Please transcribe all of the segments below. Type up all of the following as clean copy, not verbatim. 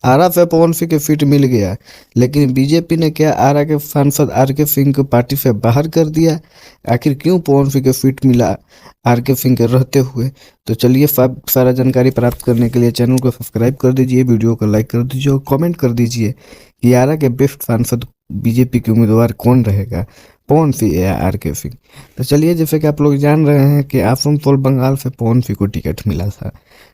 आरा पे पवन सिंह के सीट मिल गया, लेकिन बीजेपी ने क्या आरा के सांसद आर के सिंह को पार्टी से बाहर कर दिया। आखिर क्यों पवन सिंह के सीट मिला आर के सिंह के रहते हुए? तो चलिए सारा जानकारी प्राप्त करने के लिए चैनल को सब्सक्राइब कर दीजिए, वीडियो को लाइक कर दीजिए और कमेंट कर दीजिए कि आरा के बेस्ट सांसद बीजेपी के उम्मीदवार कौन रहेगा, पवन सिंह या आर के सिंह। तो चलिए, जैसे कि आप लोग जान रहे हैं कि आसनसोल बंगाल से पवन सिंह को टिकट मिला था,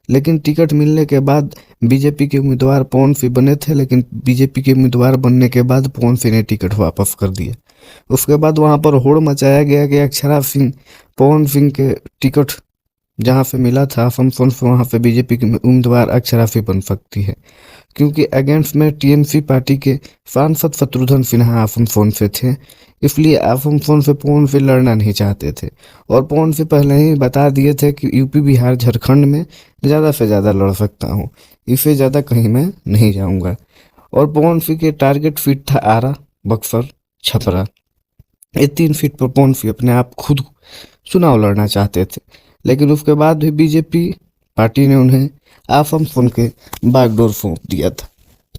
लेकिन टिकट मिलने के बाद बीजेपी के उम्मीदवार पवन सिंह बने थे, लेकिन बीजेपी के उम्मीदवार बनने के बाद पवन सिंह ने टिकट वापस कर दिया। उसके बाद वहां पर होड़ मचाया गया कि अक्षरा सिंह पवन सिंह के टिकट जहां से मिला था आसनसोल से, वहां पे बीजेपी की उम्मीदवार अक्षरा सिंह बन सकती है, क्योंकि अगेंस्ट में टीएमसी पार्टी के सांसद शत्रुघ्न सिन्हा आसनसोल से थे, इसलिए आसनसोल से पवन सिंह लड़ना नहीं चाहते थे। और पवन सिंह पहले ही बता दिए थे कि यूपी बिहार झारखंड में ज़्यादा से ज़्यादा लड़ सकता हूँ, इससे ज़्यादा कहीं मैं नहीं जाऊँगा। और पवन सिंह के टारगेट सीट था आरा, बक्सर, छपरा। ये 3 सीट पर पवन सिंह अपने आप खुद चुनाव लड़ना चाहते थे, लेकिन उसके बाद भी बीजेपी पार्टी ने उन्हें आसनसोल के बागडोर सौंप दिया था।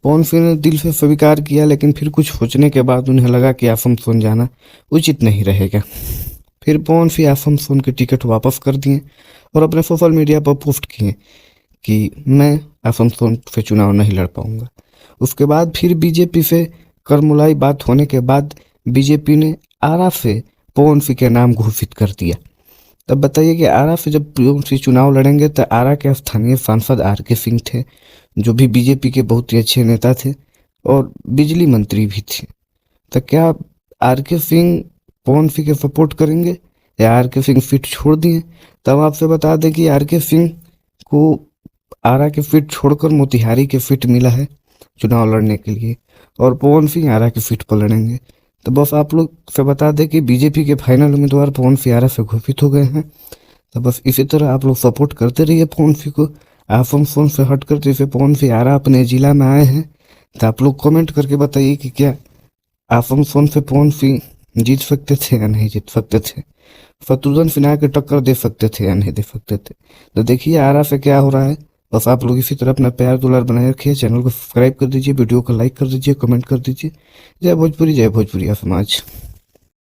पवन सिंह ने दिल से स्वीकार किया, लेकिन फिर कुछ सोचने के बाद उन्हें लगा कि आसनसोल जाना उचित नहीं रहेगा। फिर पवन सिंह आसनसोल के टिकट वापस कर दिए और अपने सोशल मीडिया पर पोस्ट किए कि मैं आसनसोल से चुनाव नहीं लड़ पाऊंगा। उसके बाद फिर बीजेपी से करमुलाई बात होने के बाद बीजेपी ने आरा से पवन सिंह के नाम घोषित कर दिया। तब बताइए कि आरा से जब पवन सिंह चुनाव लड़ेंगे तो आरा के स्थानीय सांसद आर के सिंह थे, जो भी बीजेपी के बहुत ही अच्छे नेता थे और बिजली मंत्री भी थे। तो क्या आर के सिंह पवन सिंह के सपोर्ट करेंगे या आर के सिंह सीट छोड़ दिए? तब आपसे बता दें कि आर के सिंह को आरा के सीट छोड़कर मोतिहारी के सीट मिला है चुनाव लड़ने के लिए, और पवन सिंह आरा की सीट पर लड़ेंगे। तो बस आप लोग से बता दें कि बीजेपी के फाइनल उम्मीदवार पवन सिंह आरा से घोषित हो गए हैं। तो बस इसी तरह आप लोग सपोर्ट करते रहिए पवन सिंह को। आसनसोल से हटकर जैसे पवन सिंह आरा अपने जिला में आए हैं, तो आप लोग कमेंट करके बताइए कि क्या आसनसोल से पवन सिंह जीत सकते थे या नहीं जीत सकते थे, शत्रुघ्न सिन्हा के टक्कर दे सकते थे या नहीं दे सकते थे। तो देखिए आरा से क्या हो रहा है। बस आप लोग इसी तरह अपना प्यार दुलार बनाए रखिए, चैनल को सब्सक्राइब कर दीजिए, वीडियो को लाइक कर दीजिए, कमेंट कर दीजिए। जय भोजपुरी, जय भोजपुरी समाज।